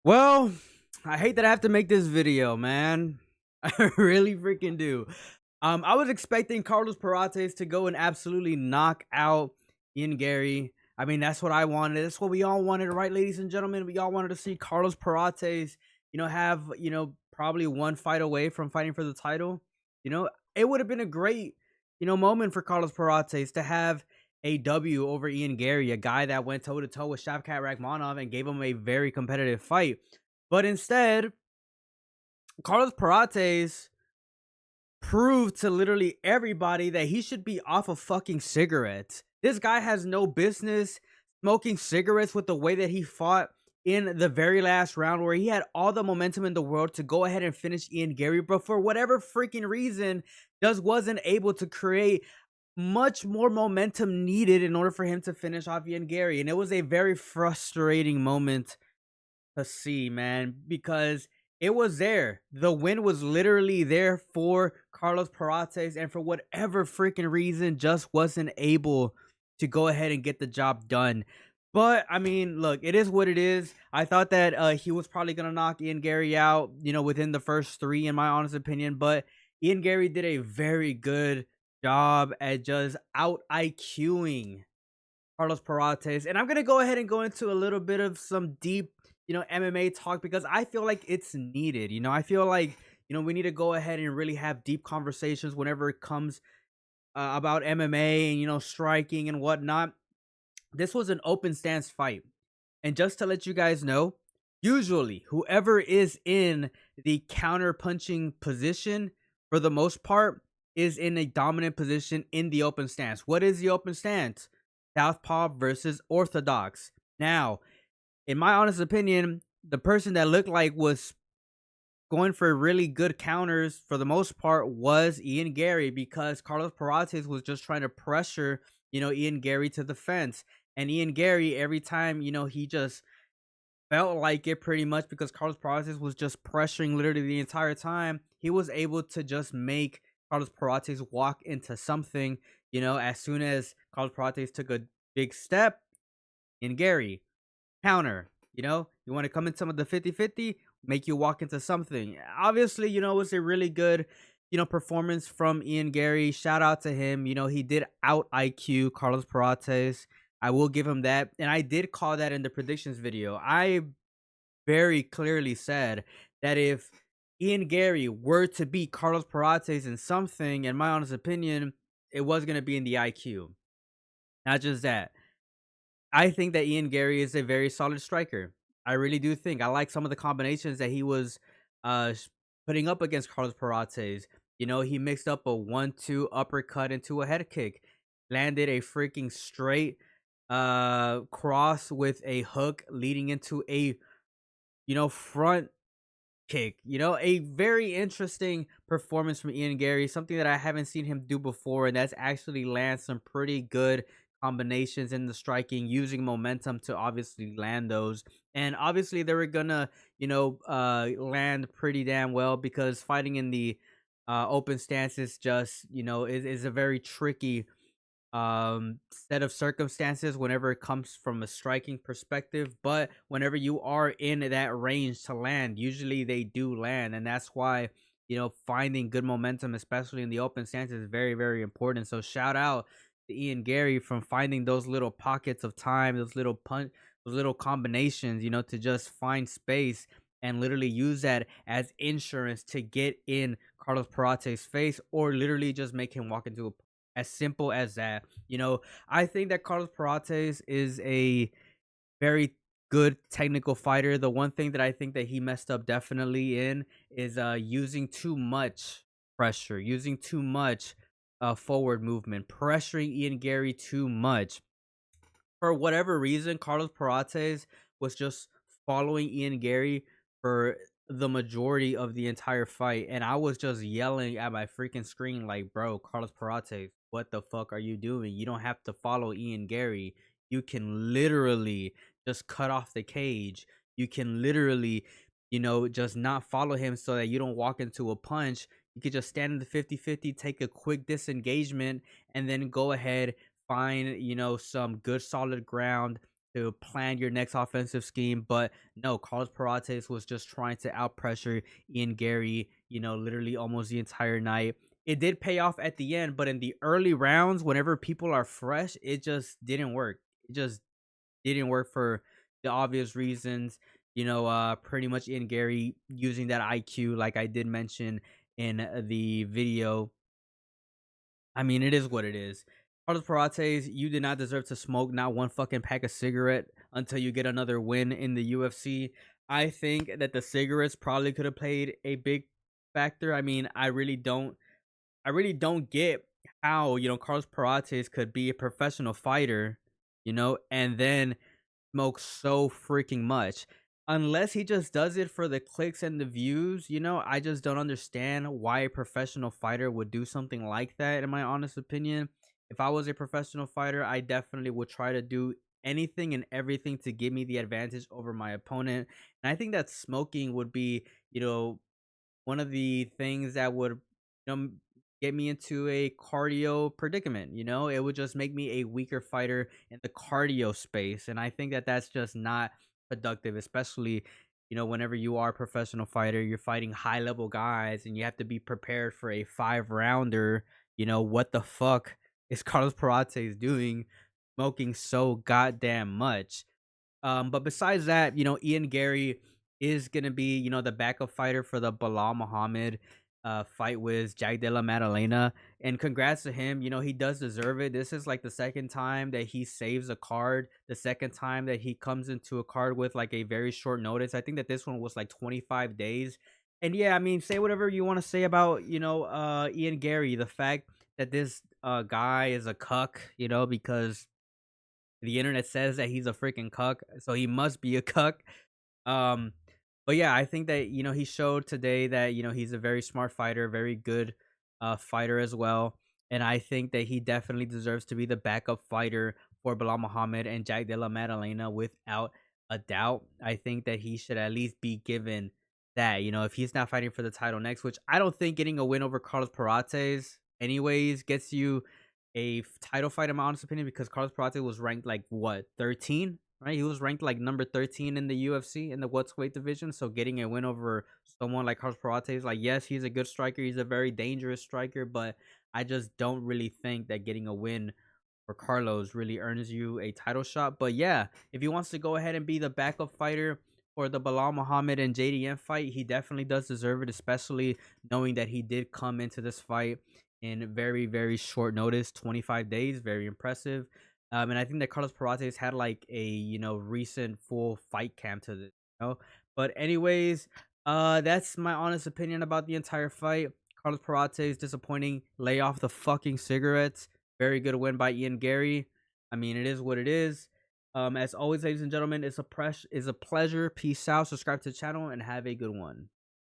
Well, I hate that I have to make this video, man. I really freaking do. I was expecting Carlos Paredes to go and absolutely knock out Ian Garry. I mean, that's what I wanted. That's what we all wanted, right, ladies and gentlemen? We all wanted to see Carlos Paredes, have, probably one fight away from fighting for the title. It would have been a great, moment for Carlos Paredes to have a W over Ian Garry, a guy that went toe to toe with Shavkat Rakhmonov and gave him a very competitive fight. But instead, Carlos Paredes proved to literally everybody that he should be off of fucking cigarettes. This guy has no business smoking cigarettes with the way that he fought in the very last round, where he had all the momentum in the world to go ahead and finish Ian Garry, but for whatever freaking reason, just wasn't able to create much more momentum needed in order for him to finish off Ian Garry. And it was a very frustrating moment to see, man, because it was there. The win was literally there for Carlos Paredes, and for whatever freaking reason, just wasn't able to go ahead and get the job done. But I mean, look, it is what it is. I thought that he was probably gonna knock Ian Garry out, within the first three, in my honest opinion. But Ian Garry did a very good job at just out IQing Carlos Paredes. And I'm gonna go ahead and go into a little bit of some deep, MMA talk, because I feel like it's needed. I feel like we need to go ahead and really have deep conversations whenever it comes about MMA and striking and whatnot. This was an open stance fight, and just to let you guys know, usually whoever is in the counter punching position, for the most part, is in a dominant position in the open stance. What is the open stance? Southpaw versus orthodox. Now, in my honest opinion, the person that looked like was going for really good counters for the most part was Ian Garry, because Carlos Paredes was just trying to pressure, Ian Garry to the fence. And Ian Garry, every time, he just felt like it pretty much, because Carlos Paredes was just pressuring literally the entire time. He was able to just make Carlos Paredes walk into something, as soon as Carlos Paredes took a big step. In Garry, counter, you want to come in some of the 50-50, make you walk into something. Obviously, it was a really good, performance from Ian Garry. Shout out to him. He did out IQ Carlos Paredes. I will give him that. And I did call that in the predictions video. I very clearly said that if Ian Garry were to beat Carlos Paredes in something, in my honest opinion, it was going to be in the IQ. Not just that. I think that Ian Garry is a very solid striker. I really do think. I like some of the combinations that he was putting up against Carlos Paredes. He mixed up a 1-2 uppercut into a head kick, landed a freaking straight cross with a hook leading into a front kick. A very interesting performance from Ian Garry, something that I haven't seen him do before, and that's actually land some pretty good combinations in the striking, using momentum to obviously land those. And obviously they were gonna, land pretty damn well, because fighting in the open stance is just, is a very tricky set of circumstances whenever it comes from a striking perspective. But whenever you are in that range to land, usually they do land, and that's why finding good momentum, especially in the open stance, is very, very important. So shout out to Ian Garry from finding those little pockets of time, those little combinations, to just find space and literally use that as insurance to get in Carlos Paredes' face, or literally just make him walk into a, as simple as that. I think that Carlos Paredes is a very good technical fighter. The one thing that I think that he messed up definitely in is using too much pressure, using too much forward movement, pressuring Ian Garry too much. For whatever reason, Carlos Paredes was just following Ian Garry for the majority of the entire fight, and I was just yelling at my freaking screen like, "Bro, Carlos Paredes, what the fuck are you doing? You don't have to follow Ian Garry. You can literally just cut off the cage. You can literally, just not follow him so that you don't walk into a punch. You could just stand in the 50-50, take a quick disengagement, and then go ahead, find, some good solid ground, to plan your next offensive scheme. But no, Carlos Paredes was just trying to out pressure Ian Garry, literally almost the entire night. It did pay off at the end, but in the early rounds, whenever people are fresh, it just didn't work. It just didn't work for the obvious reasons. Pretty much Ian Garry using that IQ, like I did mention in the video. I mean, it is what it is. Carlos Paredes, you did not deserve to smoke not one fucking pack of cigarette until you get another win in the UFC. I think that the cigarettes probably could have played a big factor. I mean, I really don't get how, Carlos Paredes could be a professional fighter, and then smoke so freaking much. Unless he just does it for the clicks and the views, I just don't understand why a professional fighter would do something like that, in my honest opinion. If I was a professional fighter, I definitely would try to do anything and everything to give me the advantage over my opponent. And I think that smoking would be, one of the things that would get me into a cardio predicament. It would just make me a weaker fighter in the cardio space, and I think that that's just not productive, especially whenever you are a professional fighter, you're fighting high level guys and you have to be prepared for a 5 rounder. What the fuck is Carlos Paredes doing, smoking so goddamn much? But besides that, Ian Garry is gonna be, the backup fighter for the Bilal Muhammad fight with Jack Della Maddalena. And congrats to him. He does deserve it. This is like the second time that he saves a card, the second time that he comes into a card with like a very short notice. I think that this one was like 25 days. And yeah, I mean, say whatever you want to say about, Ian Garry, the fact that this guy is a cuck, because the internet says that he's a freaking cuck, so he must be a cuck. Um, but yeah, I think that he showed today that he's a very smart fighter, very good fighter as well, and I think that he definitely deserves to be the backup fighter for Bilal Muhammad and Jack Della Maddalena without a doubt. I think that he should at least be given that. If he's not fighting for the title next, which I don't think getting a win over Carlos Paredes anyways gets you a title fight in my honest opinion, because Carlos Paredes was ranked like what 13, right? He was ranked like number 13 in the UFC in the welterweight division. So getting a win over someone like Carlos Paredes, like yes, he's a good striker, he's a very dangerous striker, but I just don't really think that getting a win for Carlos really earns you a title shot. But yeah, if he wants to go ahead and be the backup fighter for the Bilal Muhammad and JDM fight, he definitely does deserve it, especially knowing that he did come into this fight in very, very short notice, 25 days, very impressive. And I think that Carlos Paredes had like a, recent full fight camp to this. But anyways, that's my honest opinion about the entire fight. Carlos Paredes disappointing, lay off the fucking cigarettes. Very good win by Ian Garry. I mean, it is what it is. As always, ladies and gentlemen, it's a pleasure. Peace out. Subscribe to the channel and have a good one.